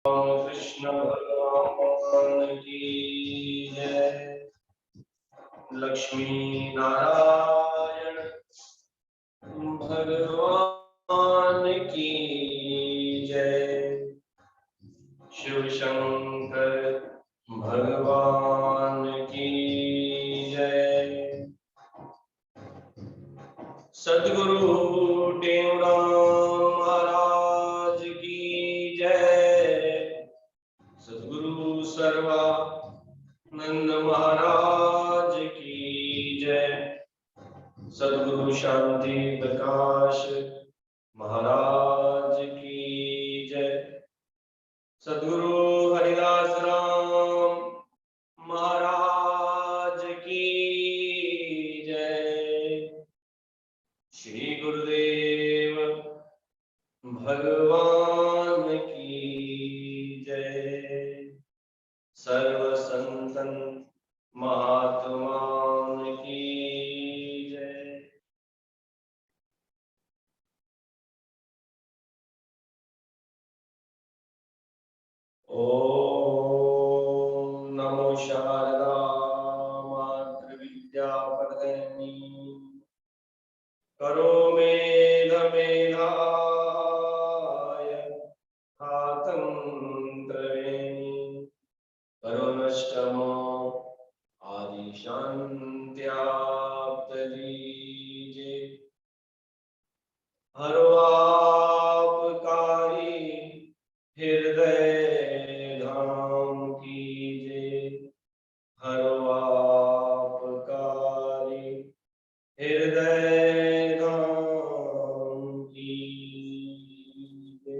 कृष्ण भगवान की जय। लक्ष्मी नारायण भगवान की जय। शिव शंकर भगवान की जय। सद्गुरु टेउराम महाराज की जय। सद्गुरु सर्वानंद महाराज की जय। सद्गुरु शांति प्रकाश महाराज की जय। सद्गुरु हरिदास राम महाराज की जय। श्री गुरुदेव भगवान की जय। सर्व संतन महात्मान की जय। ओम नमो शारदा मातृ विद्या प्रदायिनी करो मेध मेधाय तंत्रवेणी करो नष्टमो आदि शांत्याप्त दीजे। हरो आपकारी हृदय धाम कीजे। हरो आपकारी हृदय धाम कीजे।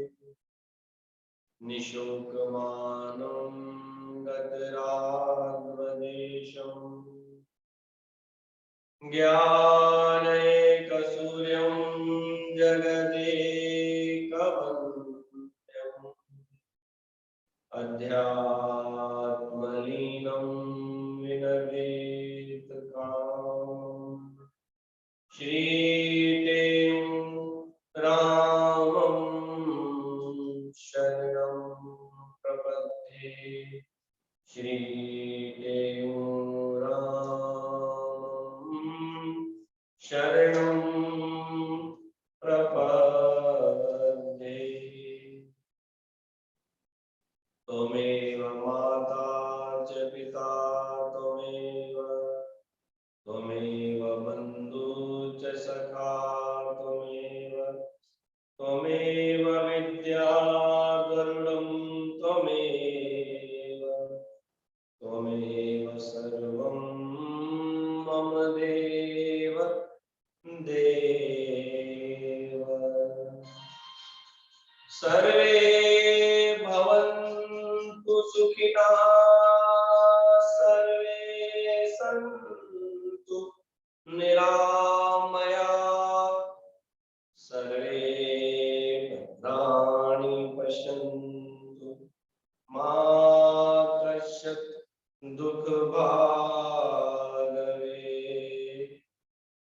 निशोकमानं गतराग्रदेशम् ज्ञानैकसूर्यं जगदेकवन्द्यम् अध्यात्मलीनं विनवेत कामम्। श्रीरामं शरणं प्रपद्ये। श्रीरामं शरणं प्रपद्ये। त्वमेव माता च पिता त्वमेव बन्धु च सखा त्वमेव विद्या गरुडं त्वमेव सर्वं मम देव देव। सर्वे भवन्तु सुखिनः सर्वे सन्तु निरामयाः सर्वे भद्राणि पश्यन्तु मा कश्चित् दुःखभाग्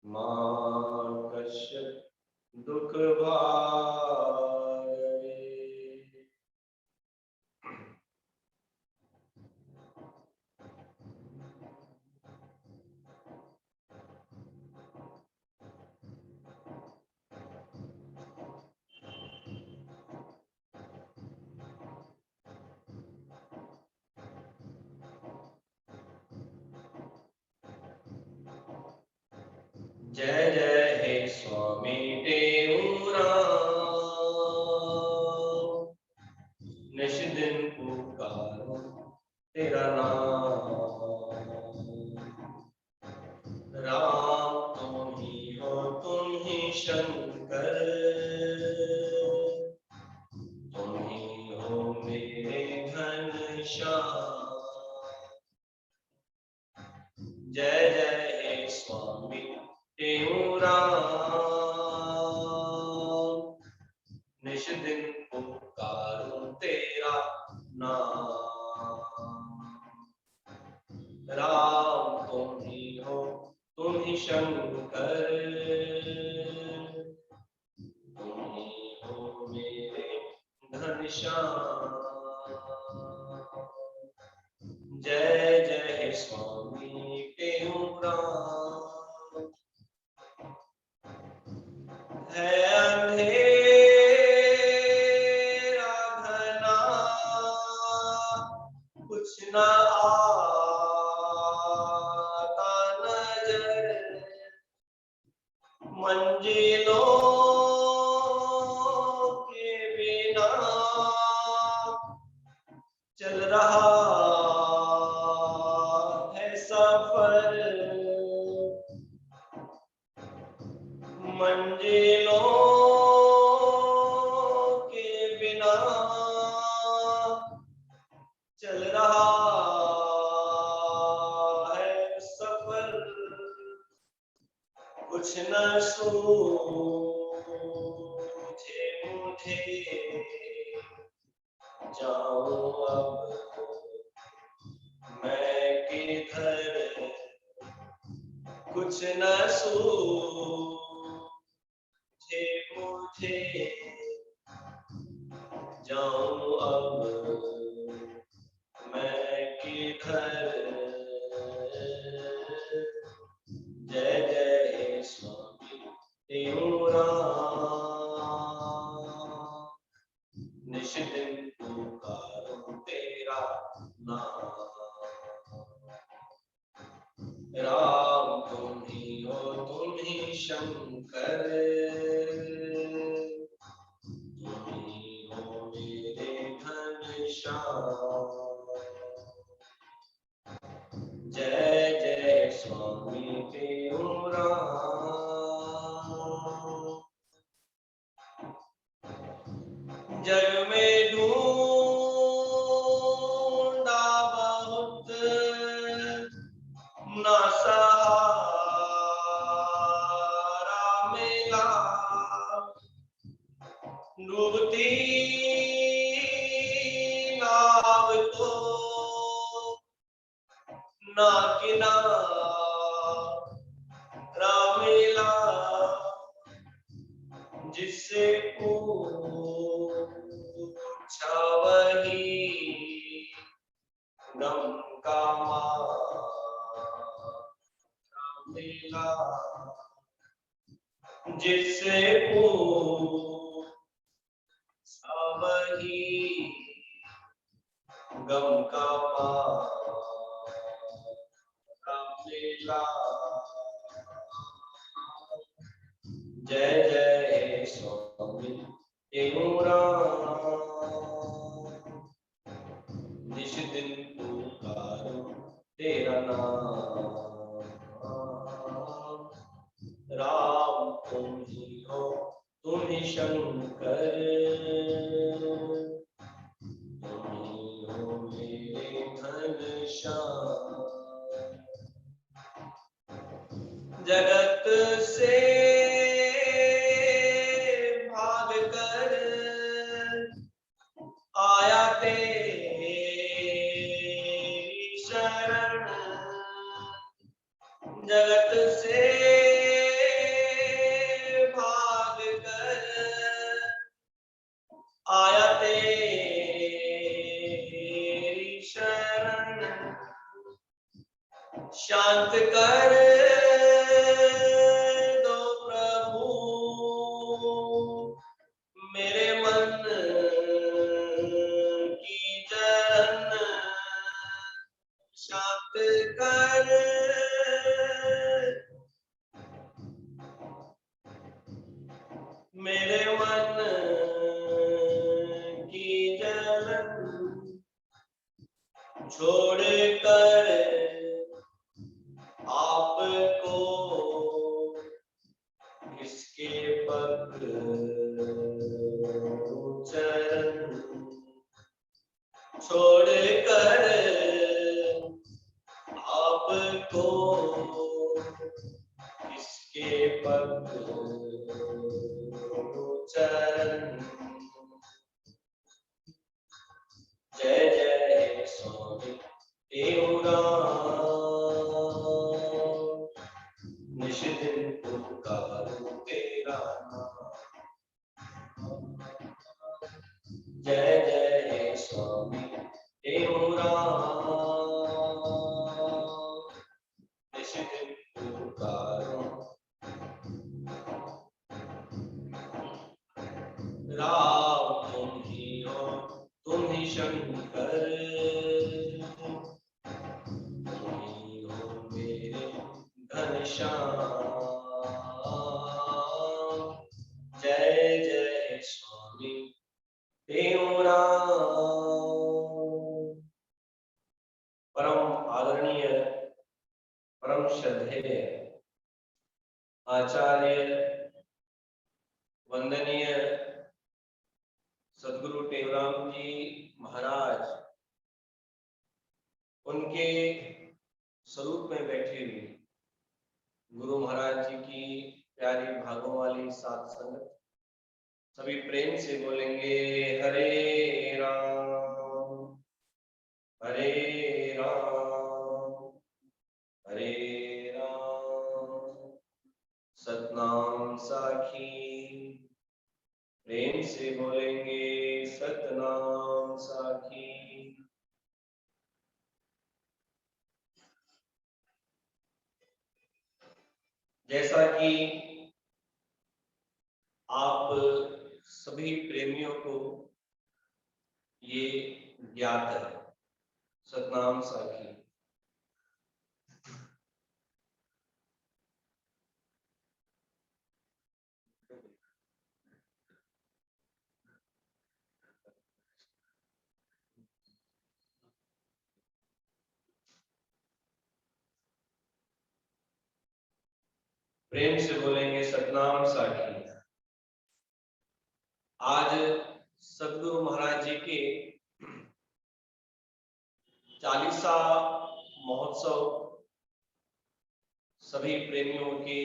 मा कश्चित् दुःखभाग्। जय जय हे स्वामी टेउराम निश दिन पुकारो तेरा नाम। राम तुम ही हो तुम ही शंकर तुम ही हो मेरे घनश्याम। जय जय हे स्वामी टेउराम निश दिन पुकारूं तेरा नाम। राम तुम ही हो तुम ही शंकर तुम ही हो मेरे घनश्याम। स्वामी तेरू राम। है अंधेरा घना कुछ न आता नजर, मंजिलों के बिना चल रहा है सफर, मंजिलों के बिना चल रहा है सफर, कुछ न सूझे मुझे जाऊं अब मैं किधर, कुछ न सूझे मुझे जाऊं अब मैं किधर। जय जय स्वामी तेरू राम, निश दिन पुकारूं तेरा नाम। राम तुम ही हो तुम ही शंकर, तुम ही हो मेरे घनश्याम। जय जय स्वामी तेरू राम। जग में ढूंढा बहुत ना सहारा मिला, डूबती नाव तो ना किनारा मिला, जिससे पूछा वही गम का मारा मिला, जिससे पूछा वही गम का मारा मिला। जय जय स्वामी तेरू राम, निश दिन पुकारूं तेरा नाम। राम तुम ही हो तुम ही शंकर, तुम ही हो मेरे घनश्याम। जगत से भाग कर आया तेरी शरण, जगत से भाग कर आया तेरी शरण, शांत कर दो प्रभु मेरे मन की जलन, शांत कर मेरे मन की जलन, छोड़ कर आपको किसके पग चरण, छोड़ कर आपको किसके पग चरण। जय जय स्वामी तेरू राम, निश दिन पुकारूं तेरा नाम। जय जय स्वामी तेरू राम, शंकर तुम्ही हो मेरे घनश्याम। जय जय स्वामी देवराम। परम आदरणीय परम श्रद्धेय आचार्य वंदनीय सदगुरु टेवराम जी महाराज, उनके स्वरूप में बैठे हुए गुरु महाराज जी की प्यारी भागों वाली सात संगत, सभी प्रेम से बोलेंगे हरे राम हरे राम हरे राम। सतनाम साखी, प्रेम से बोलेंगे सतनाम साखी। जैसा कि आप सभी प्रेमियों को ये ज्ञात है, सतनाम साखी प्रेम से बोलेंगे सतनाम साखी। आज सदगुरु महाराज जी के 40वां महोत्सव सभी प्रेमियों के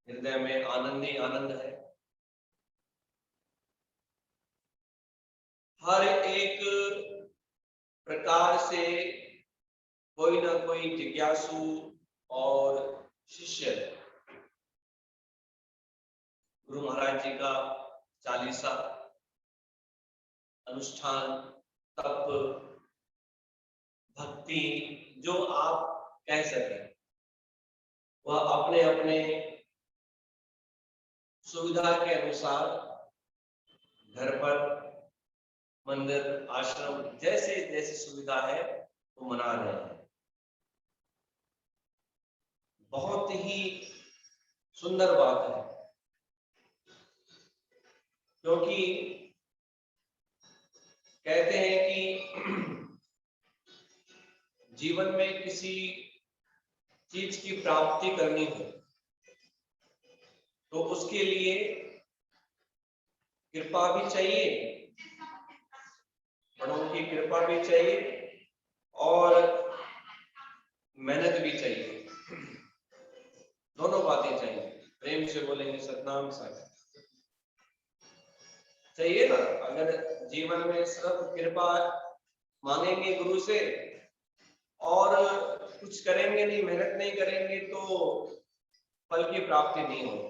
हृदय में आनंद ही आनंद है। हर एक प्रकार से कोई ना कोई जिज्ञासु और शिष्य गुरु महाराज जी का 40वां अनुष्ठान, तप, भक्ति जो आप कह सकें, वह अपने अपने सुविधा के अनुसार घर पर, मंदिर, आश्रम, जैसे जैसे सुविधा है वो मना रहे हैं। बहुत ही सुंदर बात है, क्योंकि कहते हैं कि जीवन में किसी चीज की प्राप्ति करनी हो तो उसके लिए कृपा भी चाहिए, बड़ों की कृपा भी चाहिए और मेहनत भी चाहिए, दोनों बातें चाहिए। प्रेम से बोलेंगे सतनाम साखी। चाहिए ना, अगर जीवन में सब कृपा मांगेंगे गुरु से और कुछ करेंगे नहीं, मेहनत नहीं करेंगे तो फल की प्राप्ति नहीं होगी।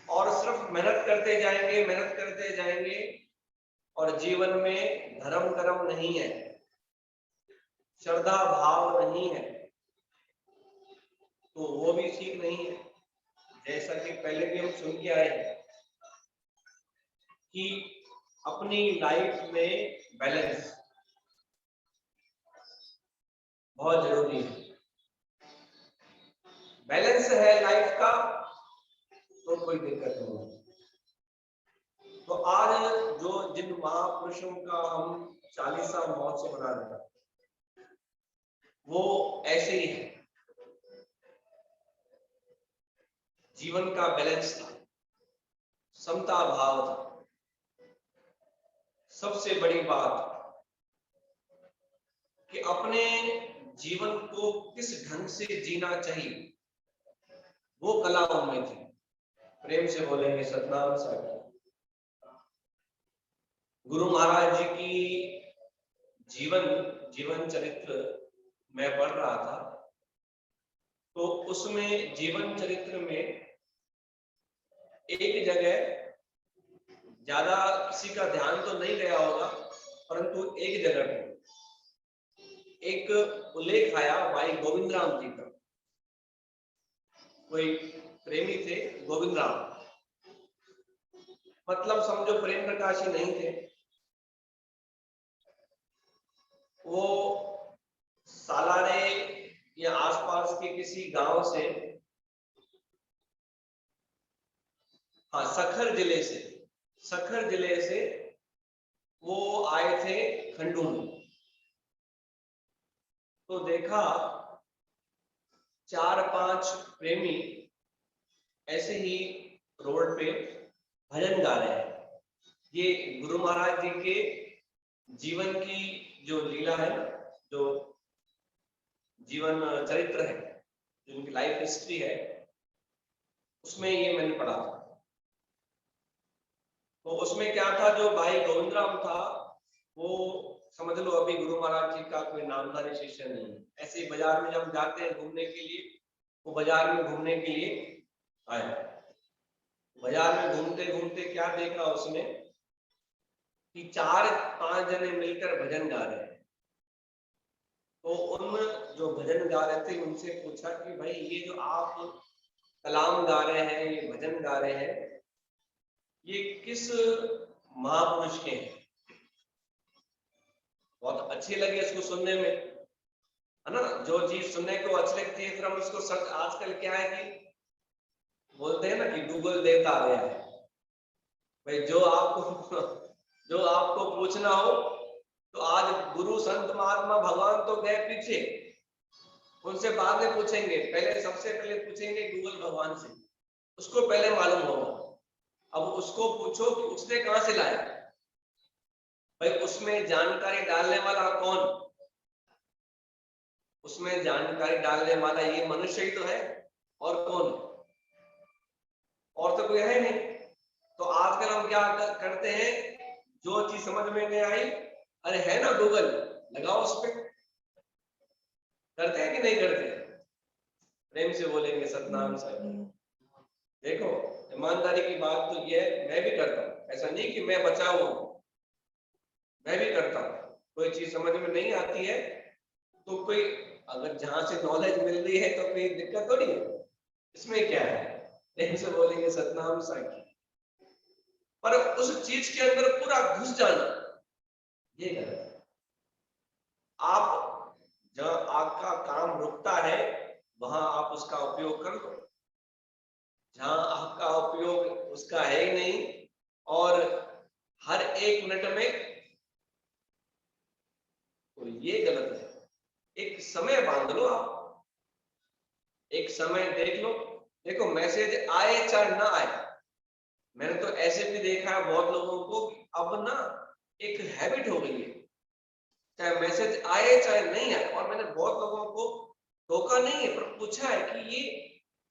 और सिर्फ मेहनत करते जाएंगे और जीवन में धर्म कर्म नहीं है, श्रद्धा भाव नहीं है, तो वो भी ठीक नहीं है। जैसा कि पहले भी हम सुन के आए कि अपनी लाइफ में बैलेंस बहुत जरूरी है। बैलेंस है लाइफ का तो कोई दिक्कत नहीं है। तो आज जो जिन महापुरुषों का हम 40वां महोत्सव मना रहे हैं वो ऐसे ही है। जीवन का बैलेंस था, समता भाव था। सबसे बड़ी बात कि अपने जीवन को किस ढंग से जीना चाहिए वो कला उनमें थी। प्रेम से बोलेंगे सतनाम साखी। गुरु महाराज जी की जीवन चरित्र मैं पढ़ रहा था, तो उसमें जीवन चरित्र में एक जगह, ज्यादा किसी का ध्यान तो नहीं गया होगा, परंतु एक जगह पर एक उल्लेख आया भाई गोविंद राम जी का। कोई प्रेमी थे गोविंद राम, मतलब समझो प्रेम प्रकाश ही नहीं थे, वो सालारे या आसपास के किसी गांव से, हाँ सखर जिले से वो आए थे खंडून। तो देखा 4-5 प्रेमी ऐसे ही रोड पे भजन गा रहे हैं। ये गुरु महाराज जी के जीवन की जो लीला है, जो जीवन चरित्र है, जो उनकी लाइफ हिस्ट्री है, उसमें ये मैंने पढ़ा था। तो उसमें क्या था, जो भाई गोविंदराम था वो समझ लो अभी गुरु महाराज जी का कोई नामधारी शिष्य नहीं है। ऐसे ही बाजार में जब जाते हैं घूमने के लिए, वो बाजार में घूमने के लिए आए। बाजार में घूमते घूमते क्या देखा उसने कि 4-5 जने मिलकर भजन गा रहे हैं। तो उन जो भजन गा रहे थे उनसे पूछा कि भाई ये जो आप कलाम गा रहे हैं, ये भजन गा रहे हैं, ये किस महापुरुष के हैं? बहुत अच्छे लगे इसको सुनने में, है ना। जो चीज सुनने को अच्छी लगती है फिर हम उसको सर्च, आजकल क्या है कि बोलते हैं ना कि गूगल देवता आ गया है। भाई जो आपको पूछना हो, तो आज गुरु संत महात्मा भगवान तो गए पीछे, उनसे बाद में पूछेंगे, पहले सबसे पहले पूछेंगे गूगल भगवान से, उसको पहले मालूम होगा। अब उसको पूछो कि उसने कहां से लाया। भाई उसमें जानकारी डालने वाला कौन? उसमें जानकारी डालने वाला ये मनुष्य ही तो है, और कौन? और तो कोई है नहीं। तो आजकल हम क्या करते हैं, जो चीज समझ में नहीं आई, अरे है ना गूगल, लगाओ उस पर। करते हैं कि नहीं करते? प्रेम से बोलेंगे सतनाम साहिब। देखो ईमानदारी की बात तो ये है, मैं भी करता हूँ, ऐसा नहीं कि मैं बचा हुआ हूं, मैं भी करता हूँ। कोई चीज समझ में नहीं आती है तो कोई, अगर जहां से नॉलेज मिल रही है तो कोई दिक्कत तो नहीं है, इसमें क्या है, प्रेम से बोलेंगे सतनाम साहिब। पर उस चीज के अंदर पूरा घुस जाना ये गलत है। आप जहां आपका काम रुकता है वहां आप उसका उपयोग कर लो, जहां आपका उपयोग उसका है ही नहीं, और हर 1 मिनट में, तो ये गलत है। एक समय बांध लो, आप एक समय देख लो। देखो मैसेज आए चाहे ना आए, मैंने तो ऐसे भी देखा है बहुत लोगों को, अब ना एक हैबिट हो गई है, चाहे मैसेज आए चाहे नहीं आए। और मैंने बहुत लोगों को टोका नहीं है, पर पूछा है कि ये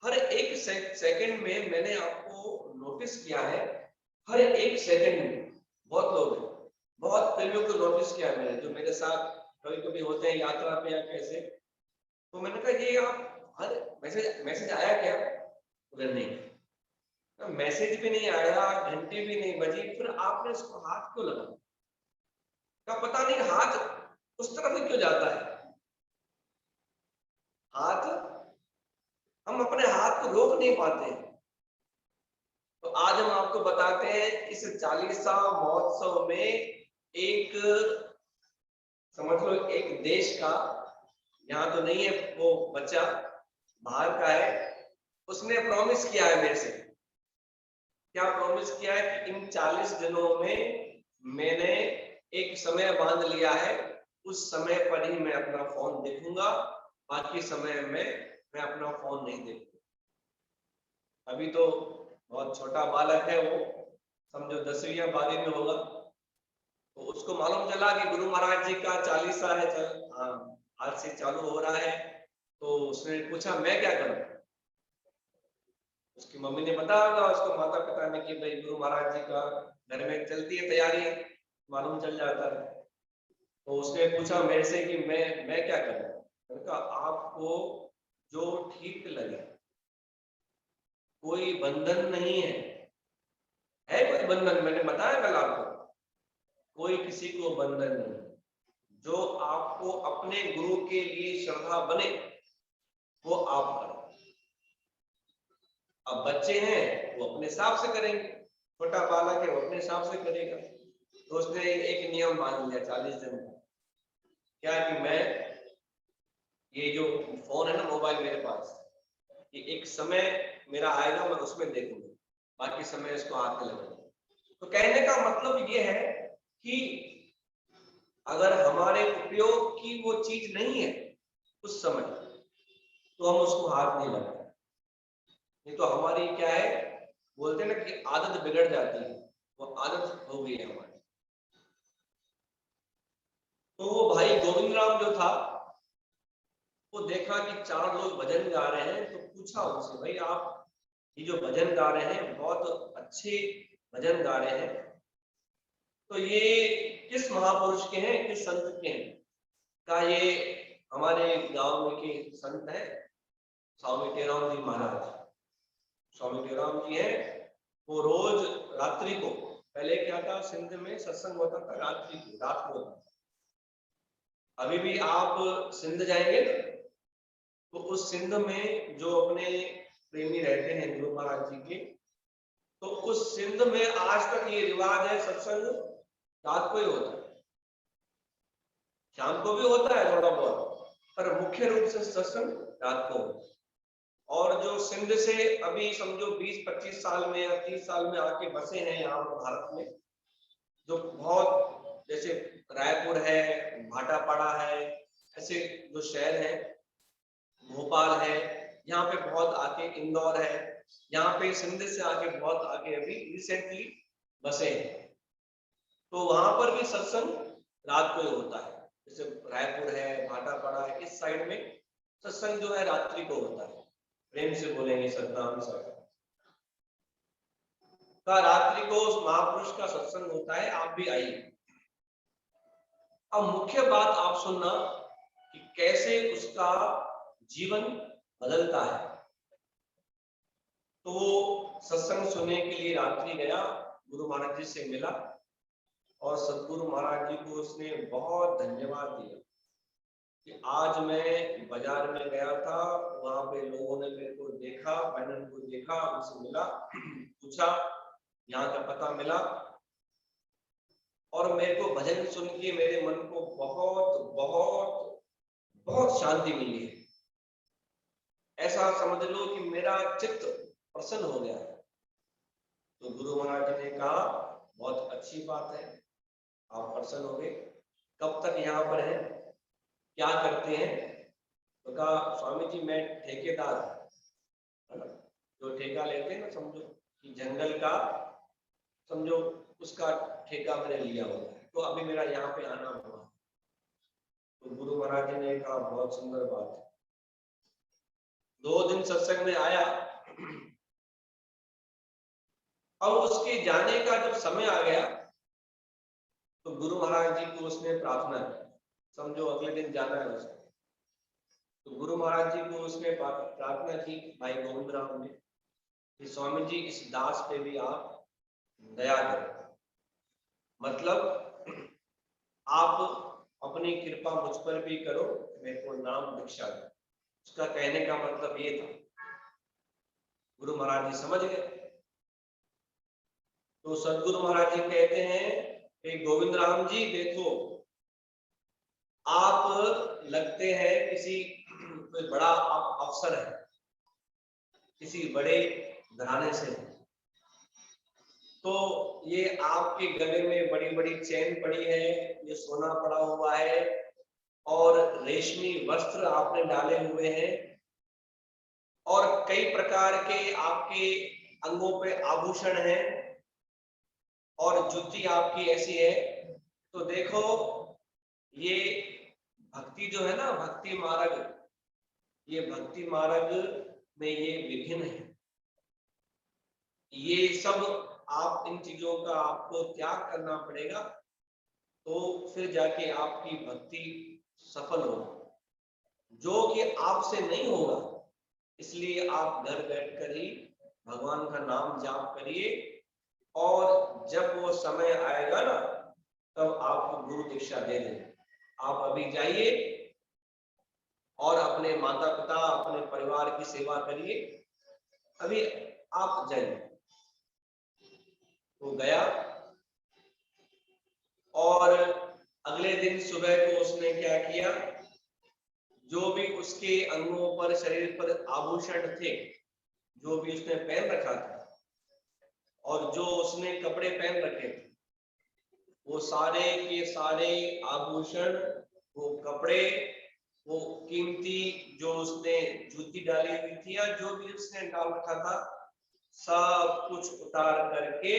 हर 1 सेकंड में, मैंने आपको नोटिस किया है, हर 1 सेकंड में बहुत लोग हैं, बहुत प्रेमियों को नोटिस किया है मैंने, जो मेरे साथ कभी कभी होते हैं यात्रा पे या कैसे। तो मैंने कहा ये आप हर मैसेज आया क्या? बोले नहीं। मैसेज भी नहीं आया, घंटी भी नहीं बजी, फिर आपने उसको हाथ क्यों लगा? का पता नहीं हाथ उस तरफ ही क्यों जाता है। हाथ, हम अपने हाथ को रोक नहीं पाते हैं। तो आज हम आपको बताते हैं इस 40वां महोत्सव में, एक समझ लो एक देश का, यहाँ तो नहीं है वो बच्चा, बाहर का है, उसने प्रॉमिस किया है मेरे से। क्या प्रॉमिस किया है कि इन 40 दिनों में मैंने एक समय बांध लिया है, उस समय पर ही मैं अपना फोन देखूंगा, बाकी समय में मैं अपना फोन नहीं देखूंगा। अभी तो बहुत छोटा बालक है वो, समझो 10वीं या 12वीं में होगा। तो उसको मालूम चला कि गुरु महाराज जी का 40सा है, आज से चालू हो रहा है। तो उसने पूछा मैं क्या करूं? उसकी मम्मी ने बताया होगा उसको, माता पिता ने, कि भाई गुरु महाराज जी का घर में चलती है तैयारी, मालूम चल जाता है। तो उसने पूछा मेरे से कि मैं क्या करूं? मैंने कहा आपको जो ठीक लगे, कोई बंधन नहीं है कोई बंधन, मैंने बताया कल आपको, कोई किसी को बंधन नहीं। जो आपको अपने गुरु के लिए श्रद्धा बने वो आप करो। अब बच्चे हैं वो अपने हिसाब से करेंगे, छोटा बालक है वो अपने हिसाब से करेगा। तो उसने एक नियम मान लिया 40 दिन का, क्या कि मैं ये जो फोन है ना, मोबाइल मेरे पास, ये एक समय मेरा आएगा, मैं उसमें देखूंगा, बाकी समय इसको हाथ में लगाऊंगा। तो कहने का मतलब ये है कि अगर हमारे उपयोग की वो चीज नहीं है उस समय, तो हम उसको हाथ नहीं लगाते। नहीं तो हमारी क्या है, बोलते हैं ना कि आदत बिगड़ जाती है, वो आदत हो गई है हमारी। तो वो भाई गोविंद राम जो था, वो देखा कि 4 लोग भजन गा रहे हैं, तो पूछा उनसे, भाई आप ये जो भजन गा रहे हैं, बहुत अच्छे भजन गा रहे हैं, तो ये किस महापुरुष के हैं, किस संत के हैं? क्या ये हमारे गांव में के संत हैं, स्वामी टेराम जी महाराज। स्वामी टेराम जी है, वो रोज रात्रि को, पहले क्या था सिंध में सत्संग होता था रात्रि को, रात को होता था। अभी भी आप सिंध जाएंगे ना, तो उस सिंध में जो अपने प्रेमी रहते हैं गुरु महाराज जी के, तो उस सिंध में आज तक ये रिवाज है, सत्संग रात को ही होता है। शाम को भी होता है थोड़ा बहुत, पर मुख्य रूप से सत्संग रात को होता है। और जो सिंध से अभी समझो 20-25 साल में या 30 साल में आके बसे हैं यहाँ भारत में, जो बहुत, जैसे रायपुर है, भाटापाड़ा है, ऐसे जो शहर है, भोपाल है, यहाँ पे बहुत आके, इंदौर है, यहाँ पे सिंध से आके बहुत आके अभी रिसेंटली बसे हैं। तो वहां पर भी सत्संग रात को ही होता है। जैसे रायपुर है, भाटापाड़ा है, इस साइड में सत्संग जो है रात्रि को होता है। प्रेम से बोलेंगे सतनाम साहब का, रात्रि को उस महापुरुष का सत्संग होता है, आप भी आइए। अब मुख्य बात आप सुनना कि कैसे उसका जीवन बदलता है। तो वो सत्संग सुनने के लिए रात्रि गया, गुरु महाराज जी से मिला, और सतगुरु महाराज जी को उसने बहुत धन्यवाद दिया कि आज मैं बाजार में गया था, वहां पे लोगों ने मेरे को देखा, मैंने उनको देखा, उनसे मिला, पूछा, यहाँ का पता मिला, और मेरे को भजन सुन के मेरे मन को बहुत बहुत बहुत शांति मिली है। ऐसा समझ लो कि मेरा चित्त प्रसन्न हो गया है। तो गुरु महाराज जी ने कहा, बहुत अच्छी बात है, आप प्रसन्न हो गए, कब तक यहाँ पर हैं, क्या करते हैं? तो कहा, स्वामी जी मैं ठेकेदार है ना, जो ठेका लेते हैं ना, समझो कि जंगल का, समझो उसका ठेका मैंने लिया हुआ है, तो अभी मेरा यहाँ पे आना हुआ। तो गुरु महाराज जी ने कहा, बहुत सुंदर बात है। 2 दिन सत्संग में आया, और उसके जाने का जब समय आ गया, तो गुरु महाराज जी को उसने प्रार्थना की, समझो अगले दिन जाना है उसको। तो गुरु महाराज जी को उसने प्रार्थना की, भाई गोविंद राम ने, कि स्वामी जी इस दास पे भी आप दया करो, मतलब आप अपनी कृपा मुझ पर भी करो, मेरे को नाम दीक्षा दो। उसका कहने का मतलब ये था। गुरु महाराज जी समझ गए। तो सदगुरु महाराज जी कहते हैं कि गोविंद राम जी देखो, आप लगते हैं किसी कोई बड़ा अफसर है, किसी बड़े घराने से, तो ये आपके गले में बड़ी बड़ी चेन पड़ी है, ये सोना पड़ा हुआ है, और रेशमी वस्त्र आपने डाले हुए हैं, और कई प्रकार के आपके अंगों पे आभूषण हैं, और जुत्ती आपकी ऐसी है। तो देखो, ये भक्ति जो है ना, भक्ति मार्ग, ये भक्ति मार्ग में ये विघ्न है, ये सब आप इन चीजों का आपको त्याग करना पड़ेगा, तो फिर जाके आपकी भक्ति सफल होगी, जो कि आपसे नहीं होगा। इसलिए आप घर बैठकर ही भगवान का नाम जाप करिए, और जब वो समय आएगा ना, तब आपको गुरु दीक्षा दे देंगे। आप अभी जाइए और अपने माता पिता, अपने परिवार की सेवा करिए, अभी आप जाइए। तो गया, और अगले अगले दिन सुबह को उसने क्या किया, जो भी उसके अंगों पर, शरीर पर आभूषण थे, जो भी उसने पहन रखा था और जो उसने कपड़े पहन रखे थे, वो सारे के सारे आभूषण, वो कपड़े, वो कीमती जो उसने जूती डाली हुई थी या जो भी उसने डाल रखा था, सब कुछ उतार करके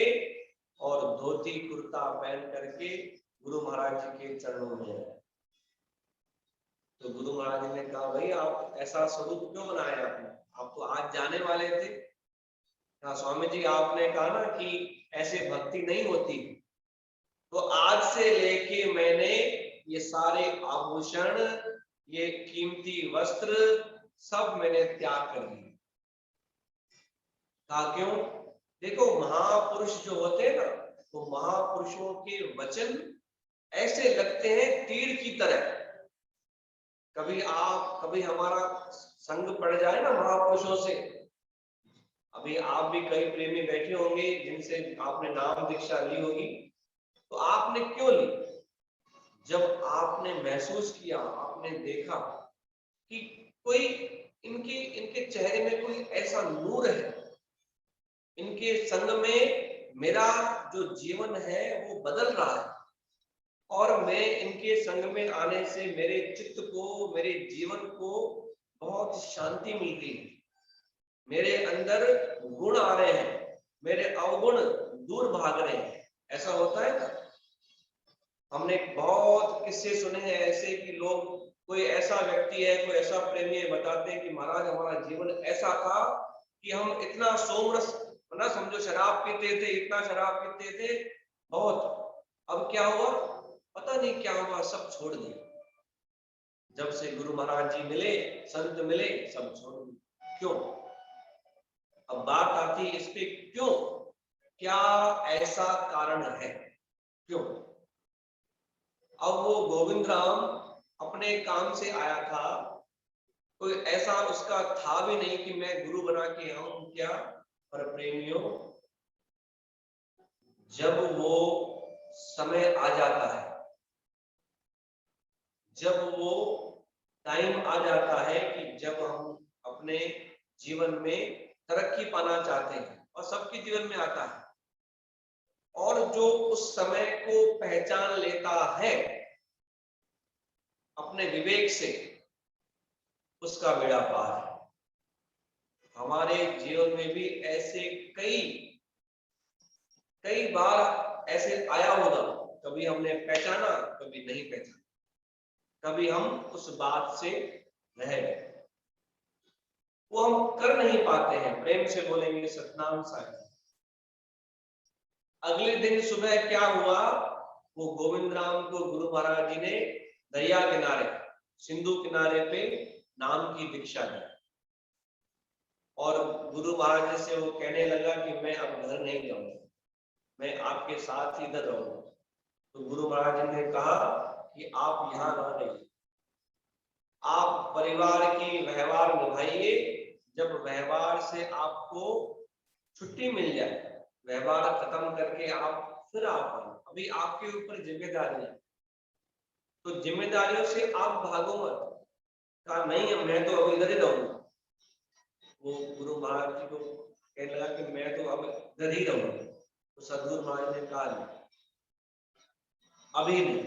और धोती कुर्ता पहन करके गुरु महाराज जी के चरणों में। तो गुरु महाराज जी ने कहा, भाई आप ऐसा स्वरूप क्यों बनाया आपने, आप तो आज जाने वाले थे। कहा, स्वामी जी आपने कहा ना कि ऐसे भक्ति नहीं होती, तो आज से लेके मैंने ये सारे आभूषण, ये कीमती वस्त्र सब मैंने त्याग कर दिए। कहा क्यों? देखो महापुरुष जो होते हैं ना, तो महापुरुषों के वचन ऐसे लगते हैं तीर की तरह। कभी हमारा संग पड़ जाए ना महापुरुषों से, अभी आप भी कई प्रेमी बैठे होंगे जिनसे आपने नाम दीक्षा ली होगी, तो आपने क्यों ली? जब आपने महसूस किया, आपने देखा कि कोई इनके चेहरे में कोई ऐसा नूर है, इनके संग में मेरा जो जीवन है वो बदल रहा है, और मैं इनके संग में आने से मेरे चित्त को, मेरे जीवन को बहुत शांति मिल रही है, मेरे अंदर गुण आ रहे हैं, मेरे अवगुण दूर भाग रहे हैं। ऐसा होता है ना? हमने बहुत किस्से सुने हैं ऐसे कि लोग, कोई ऐसा व्यक्ति है, कोई ऐसा प्रेमी है, बताते हैं कि महाराज हमारा जीवन ऐसा था कि हम इतना सोमरस, ना समझो शराब पीते थे, इतना शराब पीते थे बहुत, अब क्या हुआ पता नहीं क्या हुआ, सब छोड़ दिया। जब से गुरु महाराज जी मिले, संत मिले, सब छोड़ दिया। क्यों? अब बात आती है इस पे, क्यों, क्या ऐसा कारण है, क्यों? अब वो गोविंद राम अपने काम से आया था, कोई ऐसा उसका था भी नहीं कि मैं गुरु बना के आऊं क्या। पर प्रेमियों, जब वो समय आ जाता है, जब वो टाइम आ जाता है कि जब हम अपने जीवन में तरक्की पाना चाहते हैं, और सबके जीवन में आता है, और जो उस समय को पहचान लेता है अपने विवेक से, उसका बेड़ा पार है। हमारे जीवन में भी ऐसे कई बार ऐसे आया होगा, कभी हमने पहचाना, कभी नहीं पहचाना, कभी हम उस बात से रह गए, वो हम कर नहीं पाते हैं। प्रेम से बोलेंगे सतनाम साहिब। अगले दिन सुबह क्या हुआ, वो गोविंद राम को गुरु महाराज जी ने दरिया किनारे, सिंधु किनारे पे नाम की दीक्षा दी, और गुरु महाराज जी से वो कहने लगा कि मैं अब घर नहीं जाऊंगा, मैं आपके साथ ही इधर रहूंगा। तो गुरु महाराज जी ने कहा कि आप यहाँ ना रहिए, आप परिवार की व्यवहार निभाइए, जब व्यवहार से आपको छुट्टी मिल जाए, व्यवहार खत्म करके आप फिर आप आए, अभी आपके ऊपर जिम्मेदारी है, तो जिम्मेदारियों से आप भागो मत। कहा नहीं, मैं तो अब इधर ही रहूंगा। वो गुरु महाराज जी को कहने लगा कि मैं तो अब इधर ही रहूंगा। तो सदगुरु महाराज ने कहा अभी नहीं,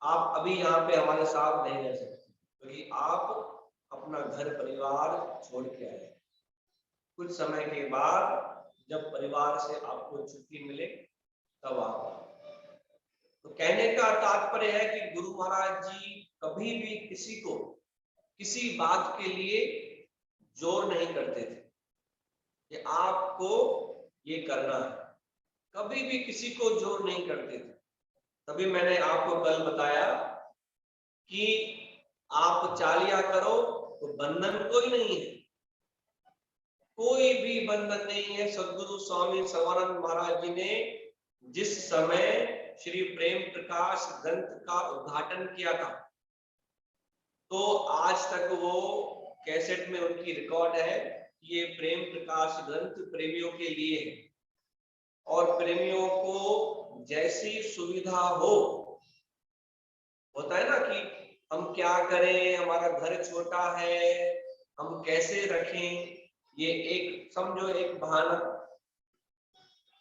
आप अभी यहाँ पे हमारे साथ नहीं रह सकते, क्योंकि आप अपना घर परिवार छोड़ के आए। कुछ समय के बाद जब परिवार से आपको छुट्टी मिले तब आप। तो कहने का तात्पर्य है कि गुरु महाराज जी कभी भी किसी को किसी बात के लिए जोर नहीं करते थे कि आपको ये करना है, कभी भी किसी को जोर नहीं करते थे। तभी मैंने आपको कल बताया कि आप चालिया करो तो बंधन कोई नहीं है, कोई भी बंधन नहीं है। सदगुरु स्वामी सवानंद महाराज जी ने जिस समय श्री प्रेम प्रकाश ग्रंथ का उद्घाटन किया था, तो आज तक वो कैसेट में उनकी रिकॉर्ड है कि ये प्रेम प्रकाश ग्रंथ प्रेमियों के लिए है, और प्रेमियों को जैसी सुविधा हो होता है ना कि हम क्या करें, हमारा घर छोटा है, हम कैसे रखें, ये एक समझो एक बहाना।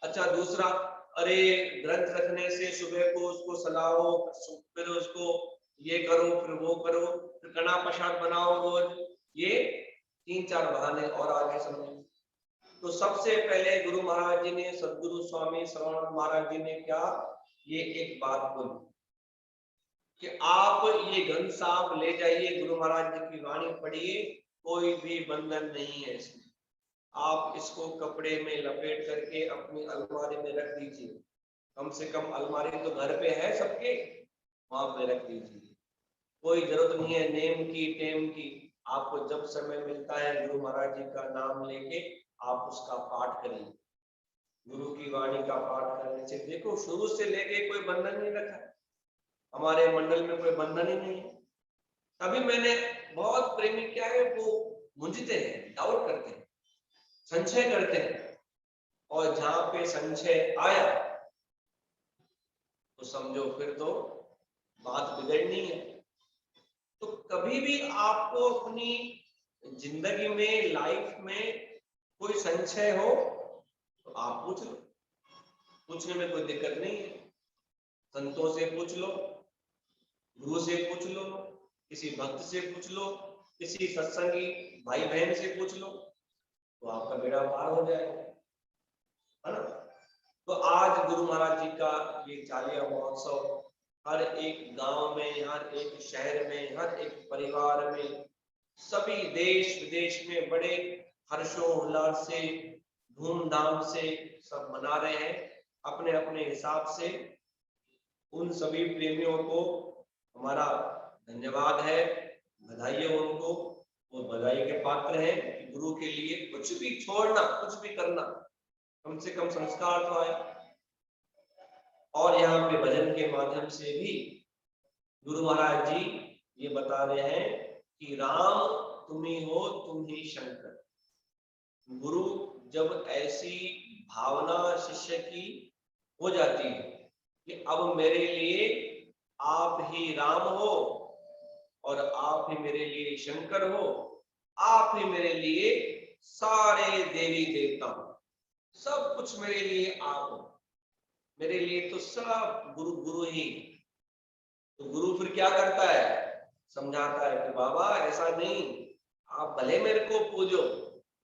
अच्छा दूसरा, अरे ग्रंथ रखने से सुबह को उसको सलाओ, फिर उसको ये करो, फिर वो करो, फिर कड़ा प्रसाद बनाओ रोज, ये 3-4 बहाने और आगे समझो। तो सबसे पहले गुरु महाराज जी ने, सदगुरु स्वामी श्रवण महाराज जी ने क्या ये एक बात बोली कि आप ये ग्रंथ साहब ले जाइए, गुरु महाराज जी की वाणी पढ़िए, कोई भी बंधन नहीं है इसमें, आप इसको कपड़े में लपेट करके अपनी अलमारी में रख दीजिए। कम से कम अलमारी तो घर पे है सबके, वहां पे रख दीजिए। कोई जरूरत नहीं है नेम की टेम की, आपको जब समय मिलता है गुरु महाराज जी का नाम लेके आप उसका पाठ करिए। गुरु की वाणी का पाठ करने से देखो शुरू से लेके कोई बंधन नहीं रखा है, हमारे मंडल में कोई बंधन ही नहीं है। तभी मैंने बहुत प्रेमी क्या है वो मुंझते हैं, डाउट करते हैं, संशय करते हैं, और जहां पे संशय आया तो समझो फिर तो बात बिगड़नी है। तो कभी भी आपको अपनी जिंदगी में, लाइफ में कोई संशय हो तो आप पूछ लो, पूछने में कोई दिक्कत नहीं है। संतों से पूछ लो, गुरु से पूछ लो, किसी भक्त से पूछ लो, किसी सत्संगी भाई बहन से पूछ लो, तो आपका बेड़ा पार हो जाएगा, है ना। तो आज गुरु महाराज जी का ये चालिया महोत्सव हर एक गांव में, हर एक शहर में, हर एक परिवार में, सभी देश विदेश में बड़े हर्षोल्लास से, धूमधाम से सब मना रहे हैं अपने अपने हिसाब से। उन सभी प्रेमियों को हमारा धन्यवाद है, बधाई है उनको, वो बधाई के पात्र हैं कि गुरु के लिए कुछ भी छोड़ना, कुछ भी करना, कम से कम संस्कार तो आए। और यहाँ पे भजन के माध्यम से भी गुरु महाराज जी ये बता रहे हैं कि राम तुम ही हो, तुम ही शंकर। गुरु जब ऐसी भावना शिष्य की हो जाती है कि अब मेरे लिए आप ही राम हो और आप ही मेरे लिए शंकर हो, आप ही मेरे लिए सारे देवी देवता हो, सब कुछ मेरे लिए आप हो, मेरे लिए तो सब गुरु गुरु ही। तो गुरु फिर क्या करता है, समझाता है कि बाबा ऐसा नहीं, आप भले मेरे को पूजो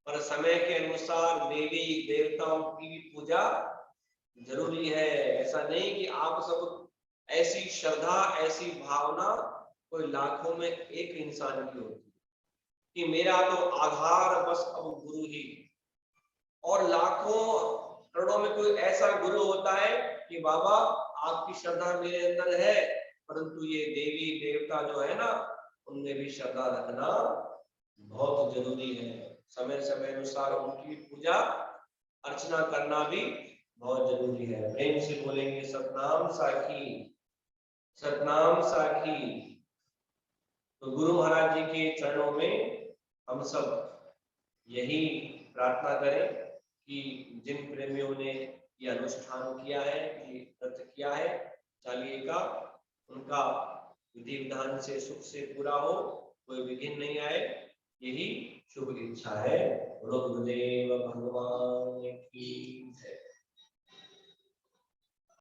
पर समय के अनुसार देवी देवताओं की भी पूजा जरूरी है। ऐसा नहीं कि आप सब ऐसी श्रद्धा, ऐसी भावना कोई लाखों में एक इंसान की होती कि मेरा तो आधार बस अब गुरु ही, और लाखों करोड़ों में कोई ऐसा गुरु होता है कि बाबा आपकी श्रद्धा मेरे अंदर है, परंतु ये देवी देवता जो है ना, उनमें भी श्रद्धा रखना बहुत जरूरी है। समय समय अनुसार उनकी पूजा अर्चना करना भी बहुत जरूरी है। प्रेम से बोलेंगे सतनाम साखी, सतनाम साखी। तो गुरु महाराज जी के चरणों में हम सब यही प्रार्थना करें कि जिन प्रेमियों ने ये अनुष्ठान किया है, ये व्रत किया है चालिये का, उनका विधि विधान से सुख से पूरा हो, कोई विघ्न नहीं आए, यही शुभ इच्छा है। गुरुदेव भगवान